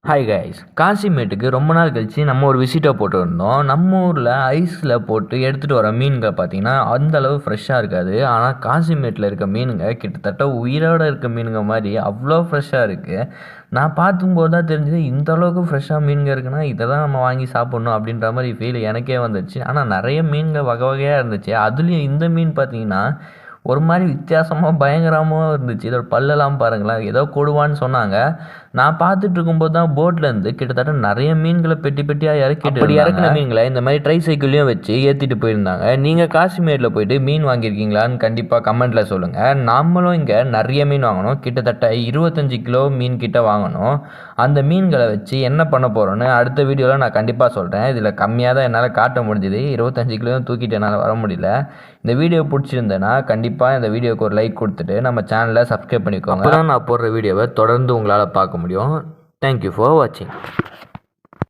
Hi guys, காசிமேட்டுக்கு ரொம்ப நாள் கழிச்சு நம்ம ஒரு விசிட்டை போட்டுருந்தோம். நம்ம ஊரில் ஐஸில் போட்டு எடுத்துகிட்டு வர மீன்கள் பார்த்திங்கன்னா அந்தளவு ஃப்ரெஷ்ஷாக இருக்காது. ஆனால் காசிமேட்டில் இருக்க மீனுங்க கிட்டத்தட்ட உயிரோடு இருக்க மீனுங்க மாதிரி அவ்வளோ ஃப்ரெஷ்ஷாக இருக்குது. நான் பார்க்கும்போது தான் தெரிஞ்சது இந்த அளவுக்கு ஃப்ரெஷ்ஷாக மீன்கள் இருக்குன்னா இதை தான் நம்ம வாங்கி சாப்பிட்ணும் அப்படின்ற மாதிரி ஃபீல் எனக்கே வந்துடுச்சு. ஆனால் நிறைய மீன்கள் வகை வகையாக இருந்துச்சு. அதுலேயும் இந்த மீன் பார்த்திங்கன்னா ஒரு மாதிரி வித்தியாசமாக பயங்கரமாக இருந்துச்சு. இதோட பல்லெல்லாம் பாருங்களேன், ஏதோ கொடுவான்னு சொன்னாங்க. நான் பார்த்துட்டு இருக்கும்போது தான் போட்லேருந்து கிட்டத்தட்ட நிறைய மீன்களை பெட்டி பெட்டியாக இறக்கிட்டு அப்படி இறக்குன மீன்களை இந்த மாதிரி ட்ரை சைக்கிளையும் வச்சு ஏற்றிட்டு போயிருந்தாங்க. நீங்கள் காஷ்மீரில் போயிட்டு மீன் வாங்கியிருக்கீங்களான்னு கண்டிப்பாக கமெண்ட்டில் சொல்லுங்கள். நம்மளும் இங்கே நிறைய மீன் வாங்கணும், கிட்டத்தட்ட 25 கிலோ மீன் கிட்ட வாங்கணும். அந்த மீன்களை வச்சு என்ன பண்ண போகிறோன்னு அடுத்த வீடியோவில் நான் கண்டிப்பாக சொல்கிறேன். இதில் கம்மியாக தான் என்னால் காட்ட முடிஞ்சுது, 25 கிலோ தூக்கிட்டு என்னால் வர முடியல. இந்த வீடியோ பிடிச்சிருந்தேன்னா கண்டிப்பாக இந்த வீடியோக்கு ஒரு லைக் கொடுத்துட்டு நம்ம சேனலை சப்ஸ்கிரைப் பண்ணிக்கோங்க. அப்போ தான் நான் போடுற வீடியோவை தொடர்ந்து உங்களால் பார்க்க முடியும். தேங்க்யூ ஃபார் வாட்சிங்.